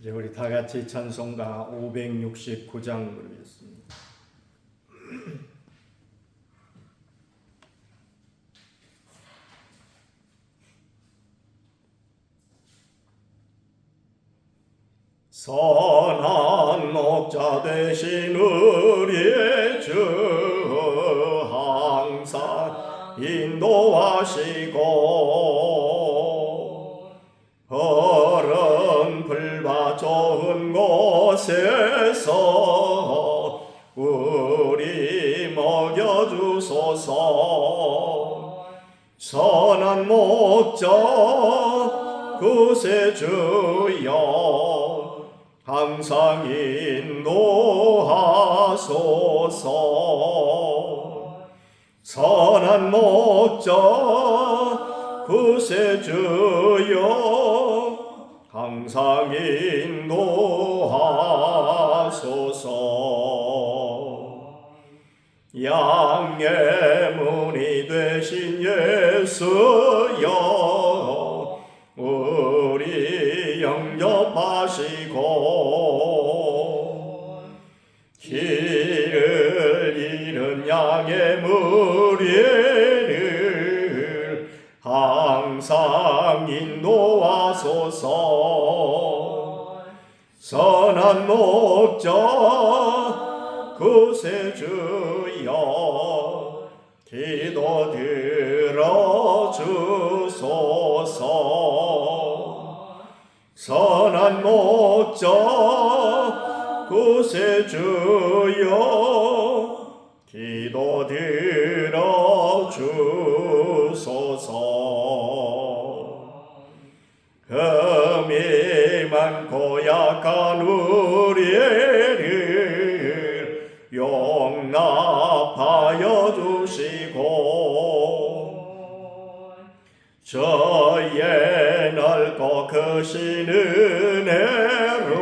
이제 우리 다 같이 찬송가 569장 부르겠습니다. 선한 목자 되신 우리의 주 항상 인도하시고 푸른 풀밭 좋은 곳에서 우리 먹여주소서. 선한 목자 구세주여 항상 인도하소서. 선한 목자 구세주여 항상 인도하소서. 양의 문이 되신 예수여 우리 영접하시고 길을 잃은 양의 무리를 항상 인도하소서. 선한 목자 구세주여 기도 들어주소서. 선한 목자 구세주여 기도 들어주소서. 흠이 많고 약한 우리를 용납하여 주시고 저의 넓고 크신 은혜로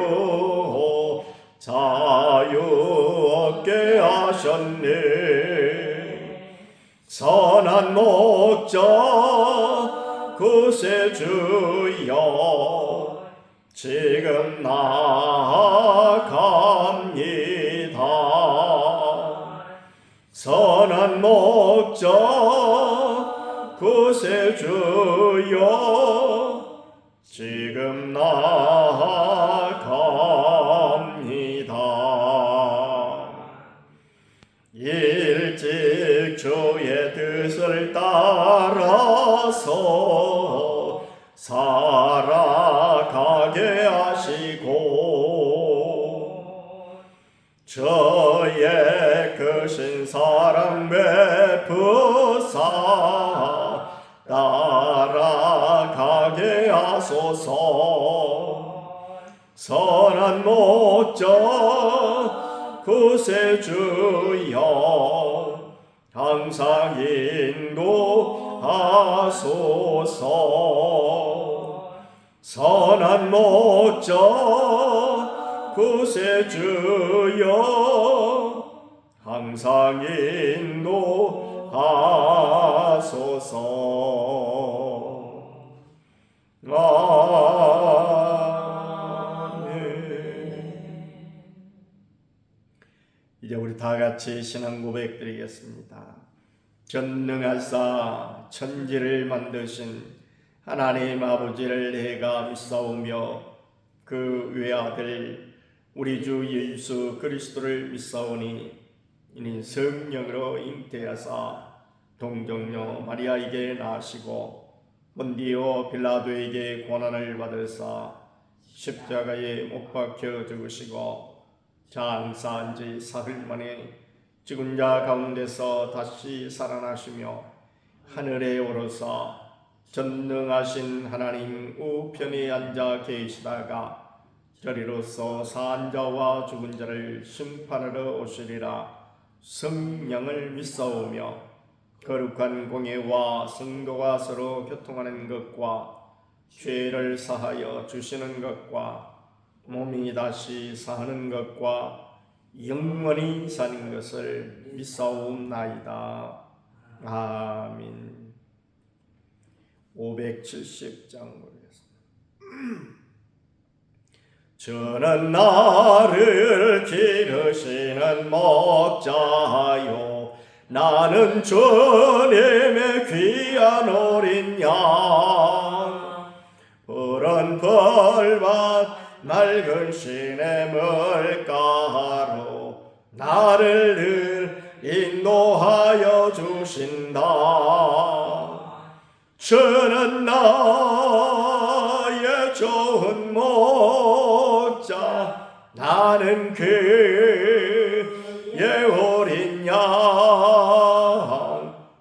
자유 얻게 하셨네. 선한 목자 구세주여 지금 나아갑니다. 선한 목자 구세주여 지금 나아갑니다. 일찍 주의 뜻을 따라서 살아가게 하시고 저의 크신 사랑 베푸사 따라가게 하소서. 선한 목자 구세주여 항상 인도하소서. 선한 목자 구세주여 항상 인도하소서. 아멘. 이제 우리 다 같이 신앙 고백 드리겠습니다. 전능하사 천지를 만드신 하나님 아버지를 내가 믿사오며 그 외아들 우리 주 예수 그리스도를 믿사오니 이는 성령으로 잉태하사 동정녀 마리아에게 나시고 본디오 빌라도에게 고난을 받으사 십자가에 못 박혀 죽으시고 장사한 지 사흘 만에 죽은 자 가운데서 다시 살아나시며 하늘에 오르사 전능하신 하나님 우편에 앉아 계시다가 저리로서 산 자와 죽은 자를 심판하러 오시리라. 성령을 믿사오며 거룩한 공예와 성도가 서로 교통하는 것과 죄를 사하여 주시는 것과 몸이 다시 사는 것과 영원히 사는 것을 믿사옵나이다. 아멘. 570장 보겠습니다. 주는 나를 기르시는 목자요 나는 주님의 귀한 어린 양 푸른 풀밭 맑은 시냇물가로 나를 늘 인도하여 주신다. 주는 나의 좋은 목자 나는 그의 어린 양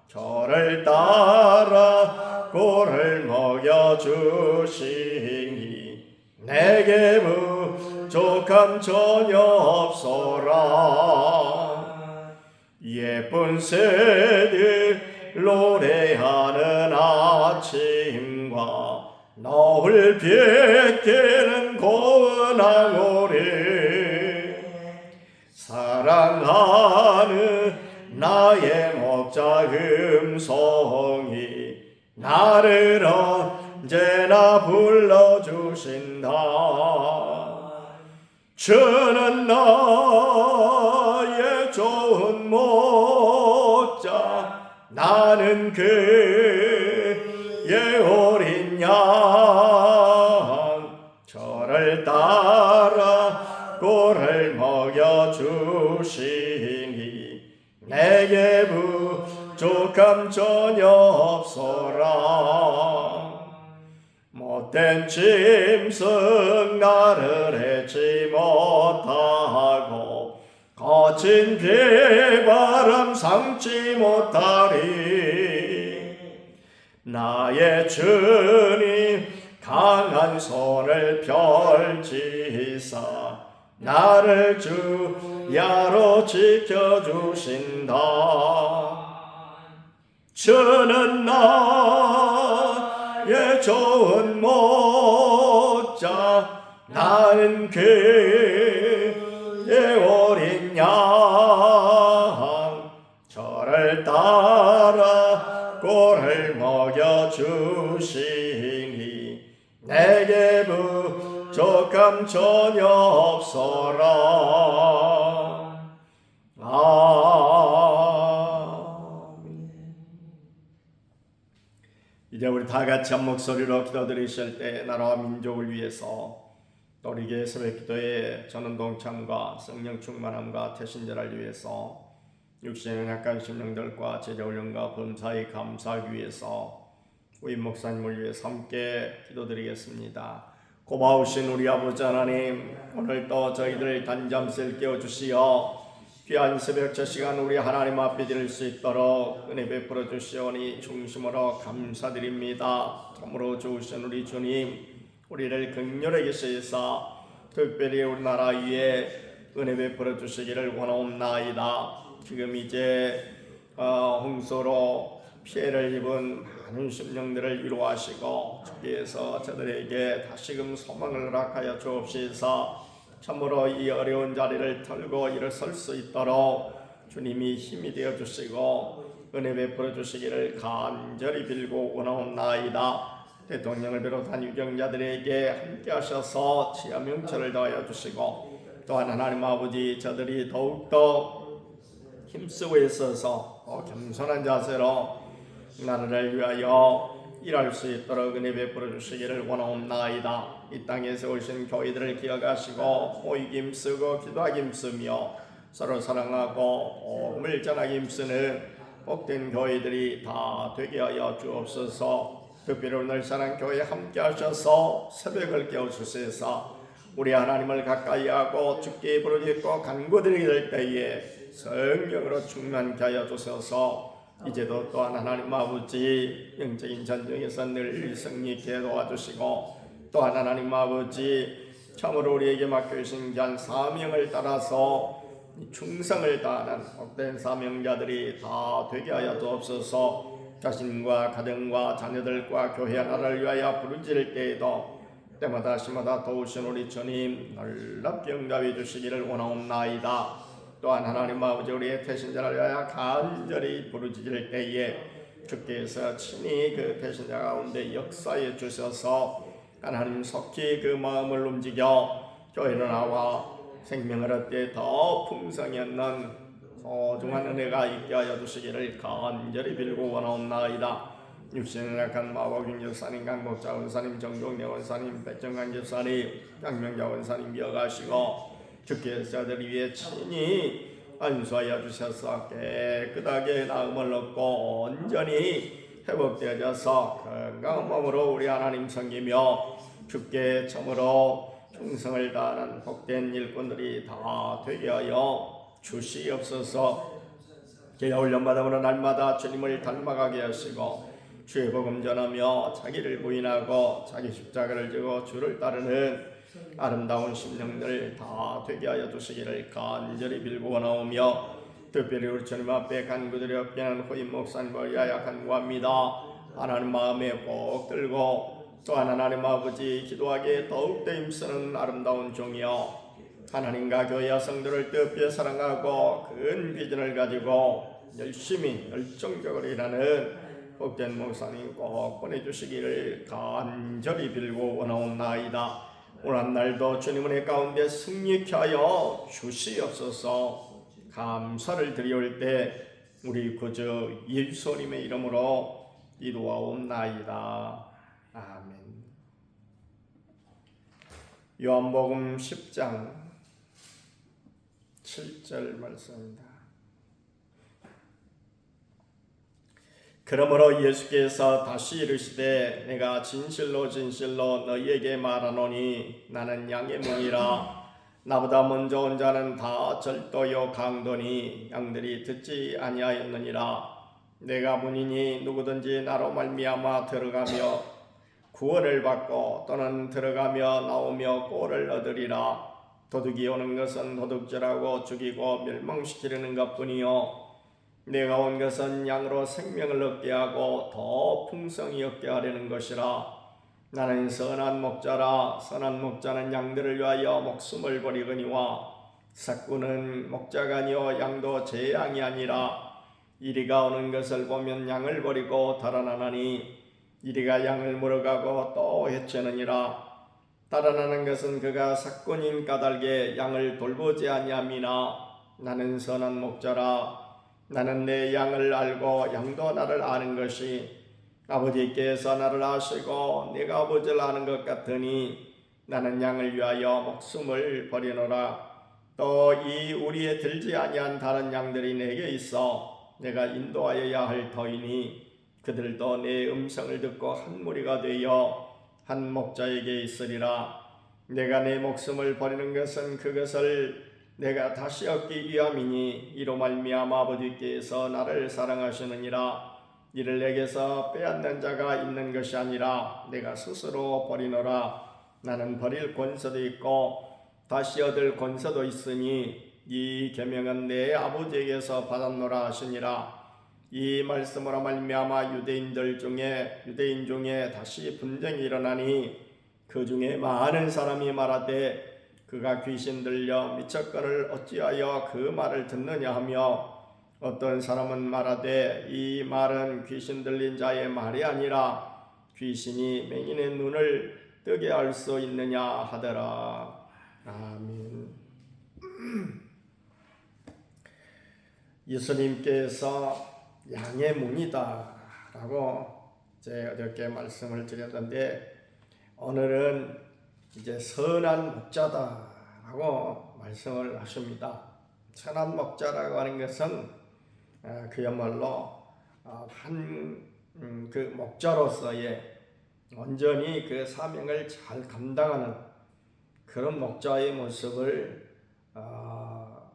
저를 따라 꼴을 먹여주시니 내게 부족함 전혀 없소라. 예쁜 새들 노래하는 아침과 노을 비끼는 고운 항우리 사랑하는 나의 목자 음성이 나를 언제나 불러주신다. 주는 나의 좋은 목자 나는 그의 어린 양 저를 따라 꼴을 먹여주시니 내게 부족함 전혀 없소라. 못된 짐승 나를 해치 못하고 거친 비바람 삼지 못하리. 나의 주님 강한 손을 펼치사 나를 주야로 지켜주신다. 주는 나의 좋은 목자 나는 그의 어린 양 저를 따라 꼴을 먹여주시니 내게 부족함 전혀 없소라. 이제 우리 다 같이 한 목소리로 기도드리실 때 나라와 민족을 위해서 또 우리 교회 새벽 기도에 전원 동참과 성령 충만함과 태신자를 위해서 육신의 약한 심령들과 제자훈련과 범사에 감사하기 위해서 우리 목사님을 위해서 함께 기도드리겠습니다. 고마우신 우리 아버지 하나님, 오늘도 저희들 단잠을 깨워주시어 귀한 새벽 저 시간 우리 하나님 앞에 드릴 수 있도록 은혜 베풀어 주시오니 중심으로 감사드립니다. 참으로 좋으신 우리 주님, 우리를 긍휼하게 여기시사 특별히 우리나라 위에 은혜 베풀어 주시기를 원하옵나이다. 지금 이제 홍수로 피해를 입은 많은 심령들을 위로하시고 주께서 저들에게 다시금 소망을 허락하여 주옵시사 참으로 이 어려운 자리를 털고 일어설 수 있도록 주님이 힘이 되어 주시고 은혜 베풀어 주시기를 간절히 빌고 원하옵나이다. 대통령을 비롯한 유경자들에게 함께 하셔서 지하 명철을 더하여 주시고 또한 하나님 아버지 저들이 더욱더 힘쓰고 있어서 겸손한 자세로 나라를 위하여 일할 수 있도록 은혜 베풀어 주시기를 원하옵나이다. 이 땅에 세우신 교회들을 기억하시고 모이기 힘쓰고 기도하기 힘쓰며 서로 사랑하고 복음을 전하기 힘쓰는 복된 교회들이 다 되게 하여 주옵소서. 특별히 오늘 사랑교회에 함께 하셔서 새벽을 깨워주셔서 우리 하나님을 가까이 하고 주께 부르짖고 간구드리게 될 때에 성령으로 충만케 하여 주셔서 이제도 또한 하나님 아버지 영적인 전쟁에서 늘 승리케 도와주시고 또한 하나님 아버지 참으로 우리에게 맡겨주신 귀한 사명을 따라서 충성을 다하는 복된 사명자들이 다 되게 하여 주옵소서. 자신과 가정과 자녀들과 교회 나라를 위하여 부르짖을 때에도 때마다 시마다 도우신 우리 주님 놀랍게 응답해 주시기를 원하옵나이다. 또한 하나님 아버지 우리의 태신자를 위하여 간절히 부르짖을 때에 주께서 친히 그 태신자 가운데 역사해 주셔서 하나님 속히 그 마음을 움직여 교회로 나와 생명을 얻되 더 풍성히 얻는 소중한 은혜가 있게 하여 주시기를 간절히 빌고 원하옵나이다. 육신을 약한 마법인 집사님, 강목자 원사님, 정종래 원사님, 백정강 집사님, 강명자 원사님 이어가시고 주께서 저들을 위해 친히 안수하여 주셔서 깨끗하게 나음을 얻고 온전히 회복되어져서 건강한 몸으로 우리 하나님 섬기며 주께 참으로 충성을 다하는 복된 일꾼들이 다 되게 하여 주시옵소서. 저희가 훈련받음으로 날마다 주님을 닮아가게 하시고 주의 복음 전하며 자기를 부인하고 자기 십자가를 지고 주를 따르는 아름다운 심령들 다 되게 하여 주시기를 간절히 빌고 원하오며 특별히 우리 주님 앞에 간구드려 없게는 후임 목사님을 위하여 간구합니다. 하나님 마음에 꼭 들고 또한 하나님 아버지 기도하기에 더욱더 힘쓰는 아름다운 종이여 하나님과 교회 여성들을 뜻깊이 사랑하고 큰 비전을 가지고 열심히 열정적으로 일하는 복된 목사님 꼭 보내주시기를 간절히 빌고 원하옵나이다. 오늘 한 날도 주님 은혜 가운데 승리케 하여 주시옵소서. 감사를 드리올 때 우리 구주 예수님의 이름으로 기도하옵나이다. 아멘. 요한복음 10장 7절 말씀입니다. 그러므로 예수께서 다시 이르시되 내가 진실로 진실로 너희에게 말하노니 나는 양의 문이라. 나보다 먼저 온 자는 다 절도요 강도니 양들이 듣지 아니하였느니라. 내가 문이니 누구든지 나로 말미암아 들어가며 구원을 받고 또는 들어가며 나오며 꼴을 얻으리라. 도둑이 오는 것은 도둑질하고 죽이고 멸망시키려는 것뿐이요 내가 온 것은 양으로 생명을 얻게 하고 더 풍성히 얻게 하려는 것이라. 나는 선한 목자라. 선한 목자는 양들을 위하여 목숨을 버리거니와 삭구는 목자가 아니요 양도 제 양이 아니라. 이리가 오는 것을 보면 양을 버리고 달아나나니 이리가 양을 물어가고 또 해치느니라. 달아나는 것은 그가 삭군인 까닭에 양을 돌보지 아니함이나. 나는 선한 목자라. 나는 내 양을 알고 양도 나를 아는 것이 아버지께서 나를 아시고 내가 아버지를 아는 것 같으니 나는 양을 위하여 목숨을 버리노라. 또 이 우리에 들지 아니한 다른 양들이 내게 있어 내가 인도하여야 할 터이니 그들도 내 음성을 듣고 한 무리가 되어 한 목자에게 있으리라. 내가 내 목숨을 버리는 것은 그것을 내가 다시 얻기 위함이니 이로 말미암아 아버지께서 나를 사랑하시느니라. 이를 내게서 빼앗는 자가 있는 것이 아니라 내가 스스로 버리노라. 나는 버릴 권세도 있고 다시 얻을 권세도 있으니 이 계명은 내 아버지에게서 받았노라 하시니라. 이 말씀으로 말미암아 유대인 중에 다시 분쟁이 일어나니 그 중에 많은 사람이 말하되 그가 귀신 들려 미쳤거늘 어찌하여 그 말을 듣느냐 하며 어떤 사람은 말하되 이 말은 귀신 들린 자의 말이 아니라 귀신이 맹인의 눈을 뜨게 할 수 있느냐 하더라. 아멘. 예수님께서 양의 문이다 라고 제가 어저께 말씀을 드렸는데 오늘은 이제 선한 목자다라고 말씀을 하십니다. 선한 목자라고 하는 것은 그야말로 그 목자로서의 온전히 그 사명을 잘 감당하는 그런 목자의 모습을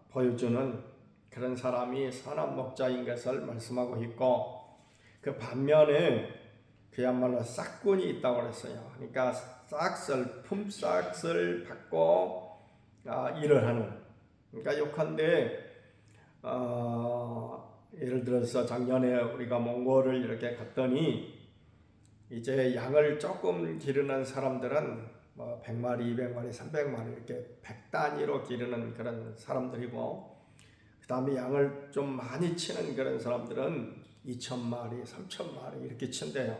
보여주는 그런 사람이 선한 목자인 것을 말씀하고 있고 그 반면에 그야말로 싹군이 있다고 그랬어요. 그러니까 품삯을 받고 일을 하는. 그러니까 요컨대 예를 들어서 작년에 우리가 몽골을 이렇게 갔더니 이제 양을 조금 기르는 사람들은 뭐 100마리, 200마리, 300마리 이렇게 100단위로 기르는 그런 사람들이고 그 다음에 양을 좀 많이 치는 그런 사람들은 2,000마리, 3,000마리 이렇게 친대요.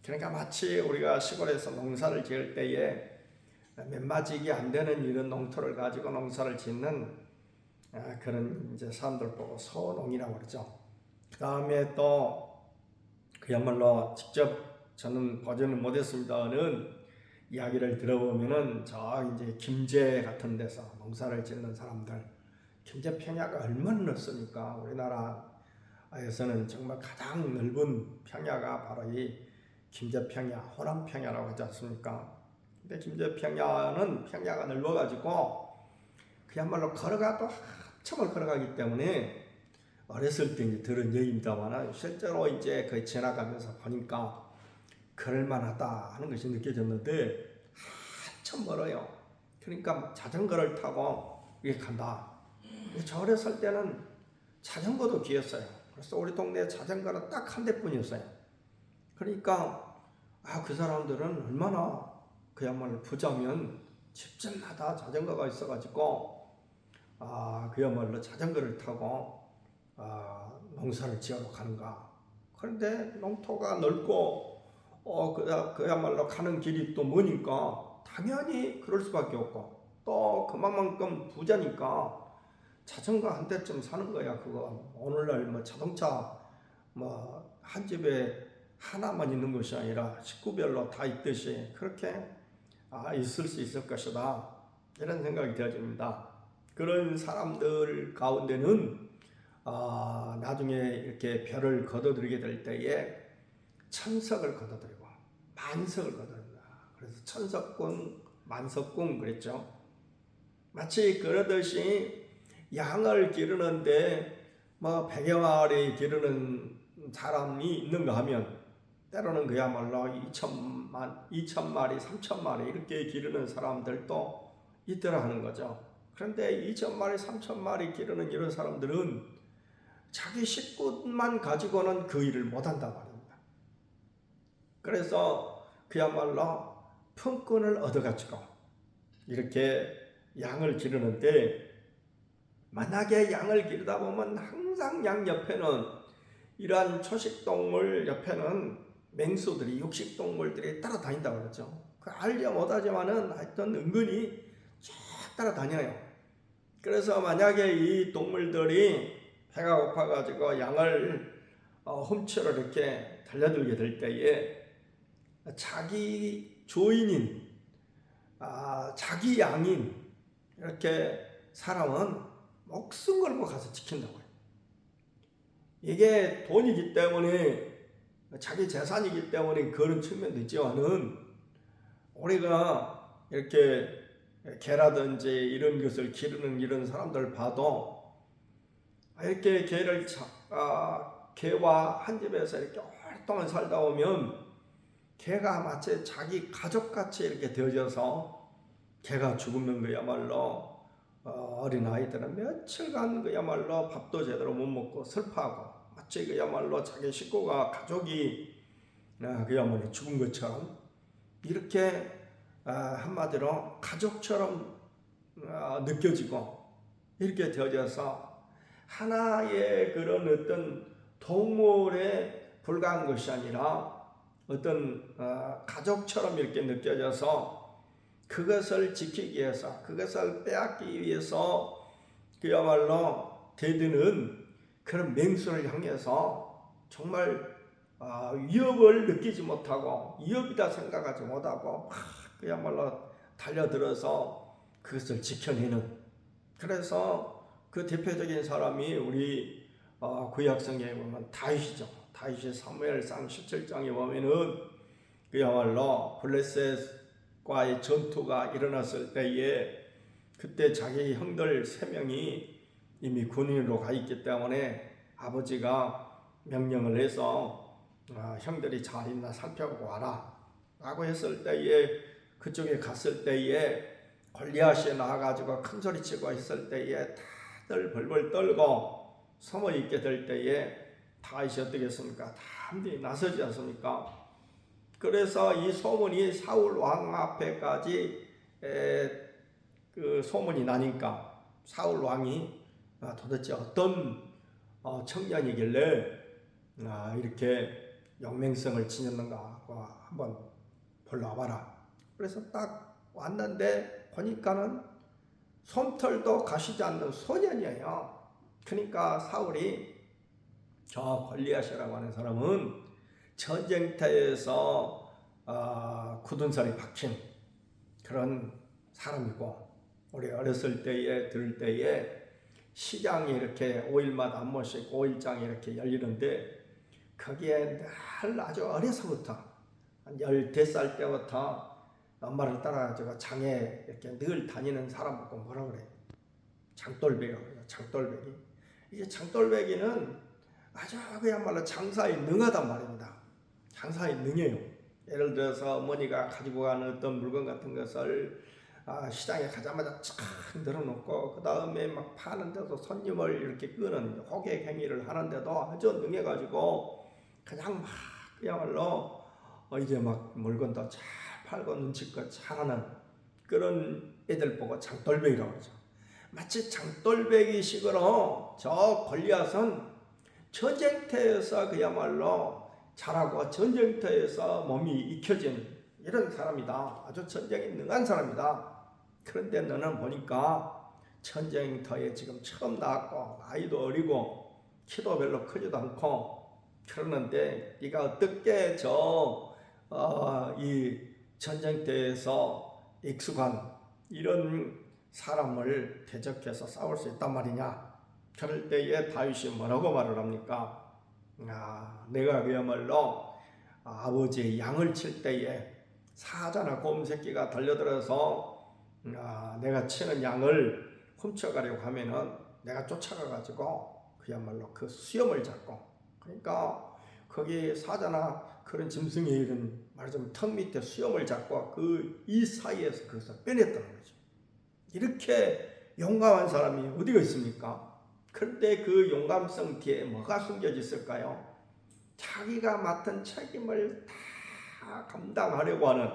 그러니까 마치 우리가 시골에서 농사를 지을 때에 몇마지기 안 되는 이런 농토를 가지고 농사를 짓는 그런 이제 사람들 보고 소농이라고 그러죠. 그 다음에 또 그야말로 직접 저는 보지는 못했습니다는 이야기를 들어보면은 저 이제 김제 같은 데서 농사를 짓는 사람들, 김제 평야가 얼마나 넓습니까? 우리나라에서는 정말 가장 넓은 평야가 바로 이 김제 평야, 호남 평야라고 하지 않습니까? 근데 김제 평야는 평야가 넓어가지고 그야말로 걸어가도 한참을 걸어가기 때문에 어렸을 때 이제 들은 얘기입니다만 실제로 이제 그 지나가면서 보니까 걸을만하다 하는 것이 느껴졌는데 한참 멀어요. 그러니까 자전거를 타고 이렇게 간다. 저 어렸을 때는 자전거도 귀했어요. 그래서 우리 동네 자전거는 딱 한 대뿐이었어요. 그러니까 그 사람들은 얼마나 그야말로 부자면 집집마다 자전거가 있어가지고 그야말로 자전거를 타고 농사를 지으러 가는가. 그런데 농토가 넓고 그야말로 가는 길이 또 머니까 당연히 그럴 수밖에 없고 또 그만큼 부자니까 자전거 한 대쯤 사는 거야. 그거 오늘날 뭐 자동차 뭐 한 집에 하나만 있는 것이 아니라 식구별로 다 있듯이 그렇게 있을 수 있을 것이다. 이런 생각이 되어집니다. 그런 사람들 가운데는 나중에 이렇게 별을 거둬들이게 될 때에 천석을 거둬들이고 만석을 거둬들인다. 그래서 천석군, 만석군 그랬죠. 마치 그러듯이 양을 기르는데 뭐 100여 마리 기르는 사람이 있는가 하면 때로는 그야말로 2,000마리, 3,000마리 이렇게 기르는 사람들도 있더라 하는 거죠. 그런데 2,000마리, 3,000마리 기르는 이런 사람들은 자기 식구만 가지고는 그 일을 못한단 말입니다. 그래서 그야말로 품꾼을 얻어가지고 이렇게 양을 기르는데 만약에 양을 기르다 보면 항상 양 옆에는 이러한 초식동물 옆에는 맹수들이 육식동물들이 따라다닌다고 그러죠. 알려 못하지만은 하여튼 은근히 쭉 따라다녀요. 그래서 만약에 이 동물들이 배가 고파가지고 양을 훔치러 이렇게 달려들게 될 때에 자기 조인인 자기 양인 이렇게 사람은 목숨 걸고 가서 지킨다고요. 이게 돈이기 때문에 자기 재산이기 때문에 그런 측면도 있지만은 우리가 이렇게 개라든지 이런 것을 기르는 이런 사람들 봐도 이렇게 개와 한 집에서 이렇게 오랫동안 살다 오면 개가 마치 자기 가족같이 이렇게 되어져서 개가 죽으면 그야말로 어린아이들은 며칠간 그야말로 밥도 제대로 못 먹고 슬퍼하고 마치 그야말로 자기 식구가 가족이 그야말로 죽은 것처럼 이렇게 한마디로 가족처럼 느껴지고 이렇게 되어져서 하나의 그런 어떤 동물에 불과한 것이 아니라 어떤 가족처럼 이렇게 느껴져서 그것을 지키기 위해서 그것을 빼앗기 위해서 그야말로 대드는 그런 맹수를 향해서 정말 위협을 느끼지 못하고 위협이다 생각하지 못하고 그야말로 달려들어서 그것을 지켜내는 그래서 그 대표적인 사람이 우리 구약성경에 보면 다윗이죠. 다윗이 사무엘상 17장에 보면은 그야말로 블레셋과의 전투가 일어났을 때에 그때 자기 형들 3명이 이미 군인으로 가 있기 때문에 아버지가 명령을 해서 형들이 잘 있나 살펴보고 와라 라고 했을 때에 그쪽에 갔을 때에 골리앗이 나와가지고 큰 소리치고 있을 때에 다들 벌벌 떨고 숨어 있게 될 때에 다윗이 어떻게 했습니까? 담대히 나서지 않습니까? 그래서 이 소문이 사울 왕 앞에까지 그 소문이 나니까 사울 왕이 도대체 어떤 청년이길래 이렇게 용맹성을 지녔는가 한번 보러 와봐라. 그래서 딱 왔는데 보니까는 솜털도 가시지 않는 소년이에요. 그러니까 사울이 저 골리앗이라고 하는 사람은 전쟁터에서 굳은 살이 박힌 그런 사람이고, 우리 어렸을 때에 들을 때에 시장이 이렇게 5일마다 한 번씩 5일장이 이렇게 열리는데, 거기에 늘 아주 어려서부터 한 15살 때부터 엄마를 따라가지고 장에 이렇게 늘 다니는 사람 보고 뭐라 그래? 장돌배라고 그래요. 장돌배기. 이게 장돌배기는 아주 그야말로 장사에 능하단 말입니다. 장사에 능해요. 예를 들어서 어머니가 가지고 가는 어떤 물건 같은 것을 시장에 가자마자 쫙 늘어놓고 그 다음에 막 파는데도 손님을 이렇게 끄는 호객 행위를 하는데도 아주 능해가지고 그냥 막 그야말로 이제 막 물건도 잘 팔고 눈치껏 잘하는 그런 애들 보고 장돌배기라고 그러죠. 마치 장돌배기식으로 저 골리앗은 전쟁터에서 그야말로 자라고 전쟁터에서 몸이 익혀진 이런 사람이다. 아주 전쟁에 능한 사람이다. 그런데 너는 보니까 전쟁터에 지금 처음 나왔고 나이도 어리고 키도 별로 크지도 않고 그러는데 네가 어떻게 이 전쟁터에서 익숙한 이런 사람을 대적해서 싸울 수 있단 말이냐. 그럴 때에 다윗이 뭐라고 말을 합니까? 내가 그야말로 아버지의 양을 칠 때에 사자나 곰 새끼가 달려들어서 내가 치는 양을 훔쳐가려고 하면은 내가 쫓아가가지고 그야말로 그 수염을 잡고, 그러니까 거기 사자나 그런 짐승의 이런 말하자면 턱 밑에 수염을 잡고 그 이 사이에서 그것을 빼냈다는 거죠. 이렇게 용감한 사람이 어디가 있습니까? 그런데 그 용감성 뒤에 뭐가 숨겨져 있을까요? 자기가 맡은 책임을 다 감당하려고 하는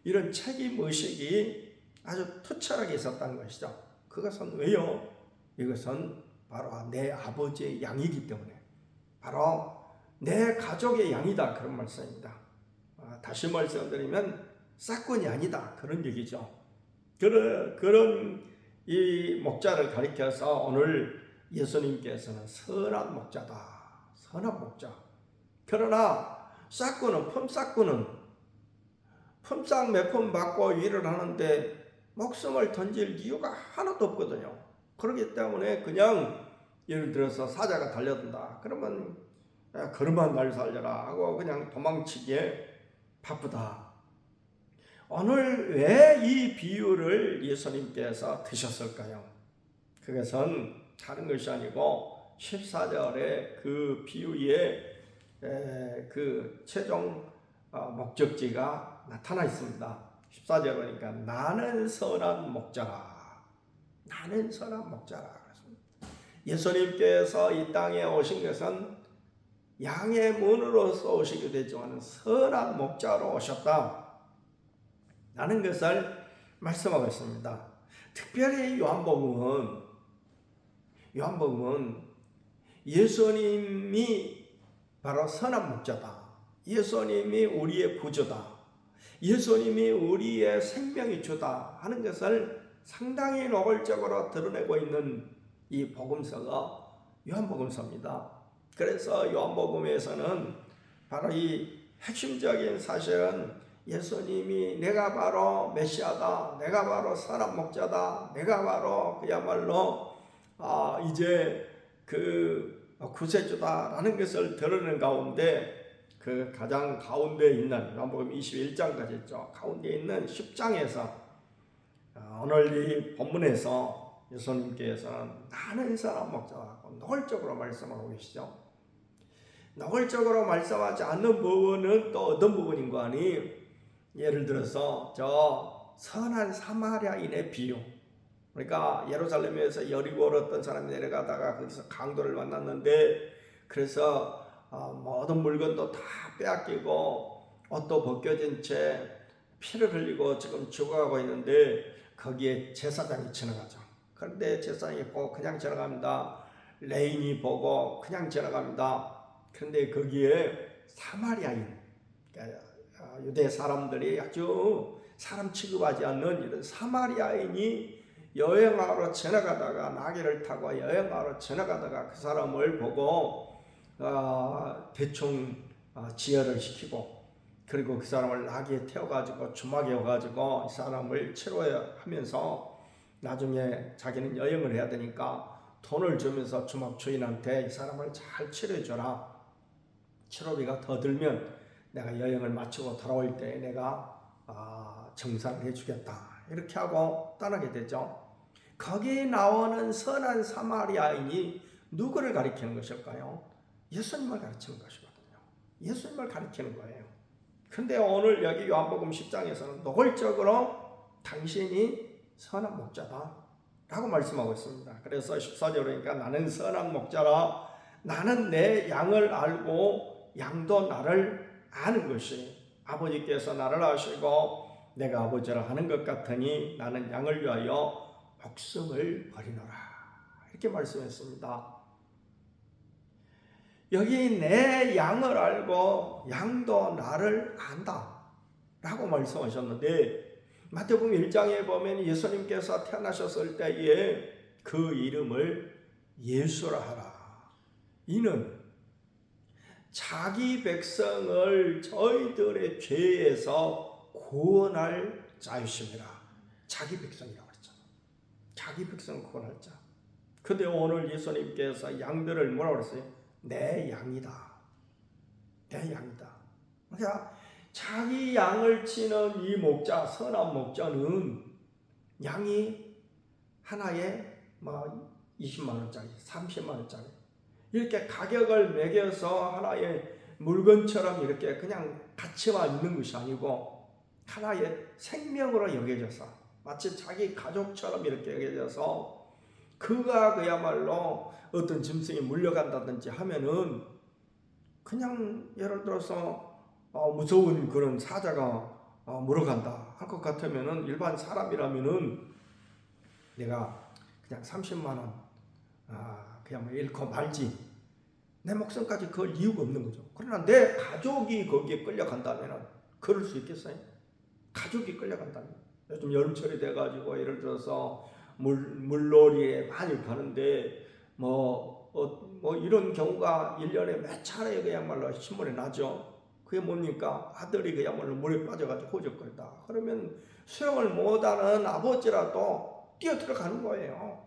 이런 책임의식이 아주 투철하게 있었다는 것이죠. 그것은 왜요? 이것은 바로 내 아버지의 양이기 때문에, 바로 내 가족의 양이다, 그런 말씀입니다. 다시 말씀드리면 싹군이 아니다, 그런 얘기죠. 그런 이 목자를 가리켜서 오늘 예수님께서는 선한 목자다, 선한 목자. 그러나 싹군은, 펌싹군은 품삯 몇 푼 받고 일을 하는데 목숨을 던질 이유가 하나도 없거든요. 그렇기 때문에 그냥 예를 들어서 사자가 달려든다 그러면 그러면 날 살려라 하고 그냥 도망치기에 바쁘다. 오늘 왜 이 비유를 예수님께서 드셨을까요? 그것은 다른 것이 아니고 14절의 그 비유의 그 최종 목적지가 나타나 있습니다. 14절 보니까 나는 선한 목자라. 나는 선한 목자라. 예수님께서 이 땅에 오신 것은 양의 문으로서 오시게 되지만 선한 목자로 오셨다. 라는 것을 말씀하고 있습니다. 특별히 요한복음은 예수님이 바로 선한 목자다. 예수님이 우리의 구주다. 예수님이 우리의 생명의 주다 하는 것을 상당히 노골적으로 드러내고 있는 이 복음서가 요한복음서입니다. 그래서 요한복음에서는 바로 이 핵심적인 사실은 예수님이 내가 바로 메시아다, 내가 바로 선한 목자다, 내가 바로 그야말로 이제 그 구세주다라는 것을 드러내는 가운데 그 가장 가운데 있는 요한복음 21장까지 있죠. 가운데 있는 10장에서 오늘 이 본문에서 예수님께서는 나는 선한 목자라고 노골적으로 말씀하고 계시죠. 노골적으로 말씀하지 않는 부분은 또 어떤 부분인 거 아니? 예를 들어서 저 선한 사마리아인의 비유. 그러니까 예루살렘에서 여리고로 어떤 사람이 내려가다가 거기서 강도를 만났는데 그래서 모든 물건도 다 빼앗기고 옷도 벗겨진 채 피를 흘리고 지금 죽어가고 있는데 거기에 제사장이 지나가죠. 그런데 제사장이 보고 그냥 지나갑니다. 레인이 보고 그냥 지나갑니다. 그런데 거기에 사마리아인, 유대 사람들이 아주 사람 취급하지 않는 이런 사마리아인이 여행하러 지나가다가 나귀를 타고 여행하러 지나가다가 그 사람을 보고 대충 지혈을 시키고 그리고 그 사람을 나귀에 태워가지고 주막에 와가지고 이 사람을 치료하면서 나중에 자기는 여행을 해야 되니까 돈을 주면서 주막 주인한테 이 사람을 잘 치료해줘라. 치료비가 더 들면 내가 여행을 마치고 돌아올 때 내가 정산을 해주겠다. 이렇게 하고 떠나게 되죠. 거기에 나오는 선한 사마리아인이 누구를 가리키는 것일까요? 예수님을 가르치는 것이거든요. 예수님을 가리키는 거예요. 근데 오늘 여기 요한복음 10장에서는 노골적으로 당신이 선한 목자다 라고 말씀하고 있습니다. 그래서 14절에 그러니까 나는 선한 목자라 나는 내 양을 알고 양도 나를 아는 것이 아버지께서 나를 아시고 내가 아버지를 아는 것 같으니 나는 양을 위하여 목숨을 버리노라 이렇게 말씀했습니다. 여기 내 양을 알고 양도 나를 안다 라고 말씀하셨는데 마태복음 1장에 보면 예수님께서 태어나셨을 때에 그 이름을 예수라 하라. 이는 자기 백성을 저희들의 죄에서 구원할 자이심이라. 자기 백성이라고 했잖아. 자기 백성을 구원할 자. 근데 오늘 예수님께서 양들을 뭐라고 그랬어요? 내 양이다. 내 양이다. 그러니까 자기 양을 치는 이 목자, 선한 목자는 양이 하나에 20만 원짜리, 30만 원짜리 이렇게 가격을 매겨서 하나의 물건처럼 이렇게 그냥 가치만 있는 것이 아니고 하나의 생명으로 여겨져서 마치 자기 가족처럼 이렇게 여겨져서 그가 그야말로 어떤 짐승이 물려간다든지 하면은 그냥 예를 들어서 무서운 그런 사자가 물어간다 할 것 같으면은 일반 사람이라면은 내가 그냥 30만 원 그냥 잃고 말지 내 목숨까지 걸 이유가 없는 거죠. 그러나 내 가족이 거기에 끌려간다면은 그럴 수 있겠어요? 가족이 끌려간다면 요즘 여름철이 돼가지고 예를 들어서 물놀이에 많이 가는데 이런 경우가 1년에 몇 차례 그야말로 신문에 나죠. 그게 뭡니까? 아들이 그야말로 물에 빠져가지고 호적거린다. 그러면 수영을 못하는 아버지라도 뛰어 들어가는 거예요.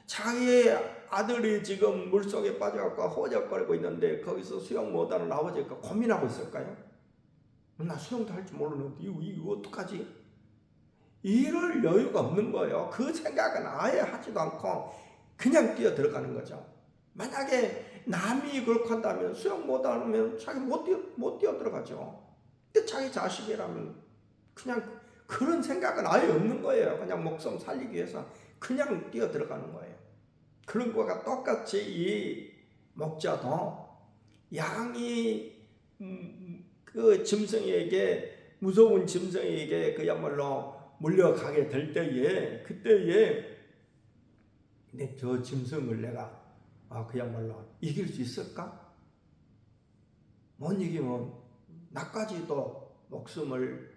자기 아들이 지금 물속에 빠져갖고 호적거리고 있는데 거기서 수영 못하는 아버지가 고민하고 있을까요? 나 수영도 할 줄 모르는데 이거 어떡하지? 이럴 여유가 없는 거예요. 그 생각은 아예 하지도 않고 그냥 뛰어 들어가는 거죠. 만약에 남이 그렇게 한다면 수영 못하면 자기 못 뛰어 들어가죠. 근데 자기 자식이라면 그냥 그런 생각은 아예 없는 거예요. 그냥 목숨 살리기 위해서 그냥 뛰어 들어가는 거예요. 그런 거가 똑같이 이 목자도 양이 그 짐승에게 무서운 짐승에게 그야말로 물려가게 될 때에 그때에 저 짐승을 내가 그야말로 이길 수 있을까? 못 이기면 나까지도 목숨을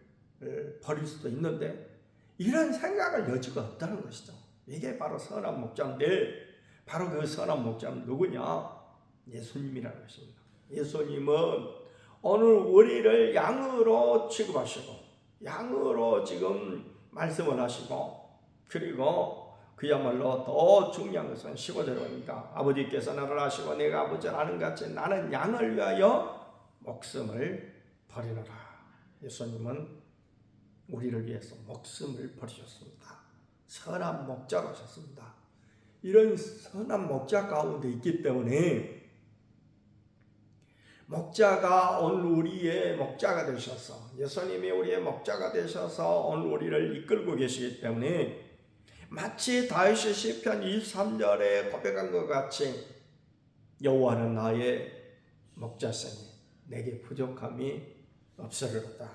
버릴 수도 있는데 이런 생각을 여지가 없다는 것이죠. 이게 바로 선한 목자인데 바로 그 선한 목자는 누구냐? 예수님이라는 것입니다. 예수님은 오늘 우리를 양으로 취급하시고 양으로 지금 말씀을 하시고 그리고 그야말로 더 중요한 것은 15절입니다. 아버지께서 나를 아시고 내가 아버지를 아는 같이 나는 양을 위하여 목숨을 버리노라. 예수님은 우리를 위해서 목숨을 버리셨습니다. 선한 목자로 하셨습니다. 이런 선한 목자 가운데 있기 때문에 목자가 오늘 우리의 목자가 되셔서 예수님이 우리의 목자가 되셔서 오늘 우리를 이끌고 계시기 때문에 마치 다윗이 시편 23절에 고백한 것 같이 여호와는 나의 목자시니 내게 부족함이 없으리로다.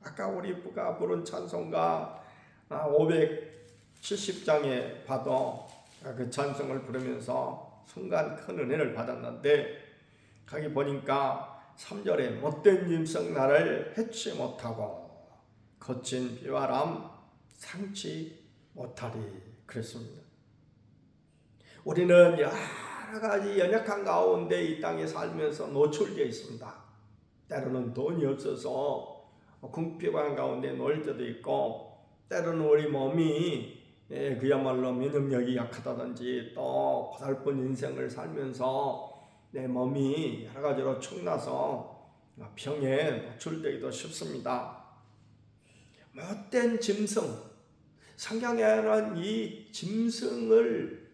아까 우리가 부른 찬송가 570장에 봐도 그 찬송을 부르면서 순간 큰 은혜를 받았는데 거기 보니까 3절에 못된 짐승 나를 해치 못하고 거친 비바람 상치 못하리 그랬습니다. 우리는 여러 가지 연약한 가운데 이 땅에 살면서 노출되어 있습니다. 때로는 돈이 없어서 궁핍한 가운데 놓일 때도 있고, 때로는 우리 몸이 그야말로 면역력이 약하다든지 또 고달픈 인생을 살면서 내 몸이 여러 가지로 축나서 병에 노출되기도 쉽습니다. 못된 짐승, 성경에는 이 짐승을,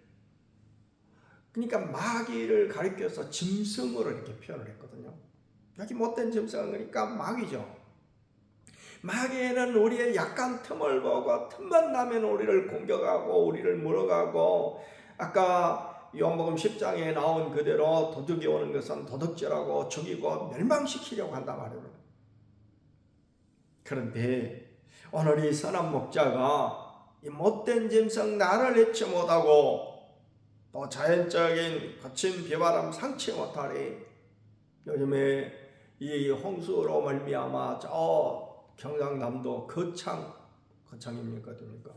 그러니까 마귀를 가리켜서 짐승으로 이렇게 표현을 했거든요. 여기 못된 짐승은 그러니까 마귀죠. 마귀는 우리의 약한 틈을 보고 틈만 나면 우리를 공격하고 우리를 물어가고, 아까 요한복음 10장에 나온 그대로 도둑이 오는 것은 도둑질하고 죽이고 멸망시키려고 한단 말이에요. 그런데 오늘 이 선한 목자가 이 못된 짐승 나를 해치 못하고 또 자연적인 거친 비바람 상치 못하리. 요즘에 이 홍수로 말미암아 저 경상남도 거창입니까 됩니까?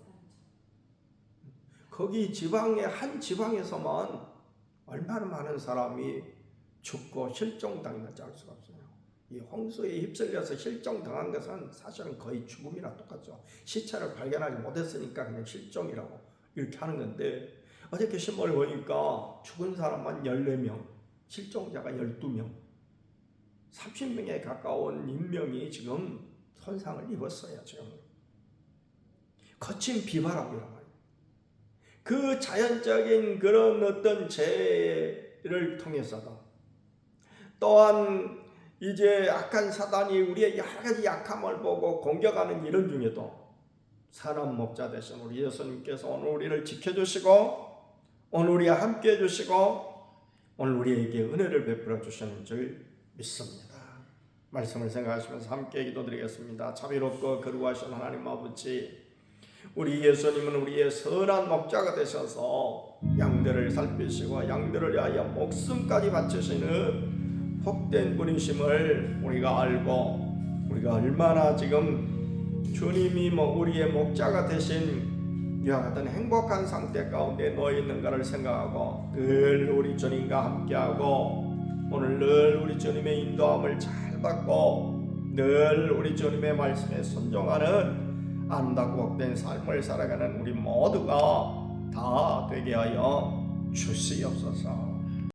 거기 지방의 한 지방에서만 얼마나 많은 사람이 죽고 실종당했는지 알 수가 없어요. 이 홍수에 휩쓸려서 실종당한 것은 사실은 거의 죽음이랑 똑같죠. 시체를 발견하지 못했으니까 그냥 실종이라고 이렇게 하는 건데, 어저께 신문을 보니까 죽은 사람만 14명, 실종자가 12명, 30명에 가까운 인명이 지금 손상을 입었어요. 지금 거친 비바람이란 말이에요. 그 자연적인 그런 어떤 재해를 통해서도, 또한 이제 악한 사단이 우리의 여러 가지 약함을 보고 공격하는 이런 중에도 선한 목자 되신 우리 예수님께서 오늘 우리를 지켜주시고 오늘 우리와 함께 해주시고 오늘 우리에게 은혜를 베풀어 주시는 줄 믿습니다. 말씀을 생각하시면서 함께 기도드리겠습니다. 자비롭고 거룩하신 하나님 아버지, 우리 예수님은 우리의 선한 목자가 되셔서 양들을 살피시고 양들을 위하여 목숨까지 바치시는 복된 분이심을 우리가 알고, 우리가 얼마나 지금 주님이 우리의 목자가 되신 이와 같은 행복한 상태 가운데 놓여 있는가를 생각하고 늘 우리 주님과 함께하고, 오늘 늘 우리 주님의 인도함을 잘 받고 늘 우리 주님의 말씀에 순종하는 아름답고 복된 삶을 살아가는 우리 모두가 다 되게 하여 주시옵소서.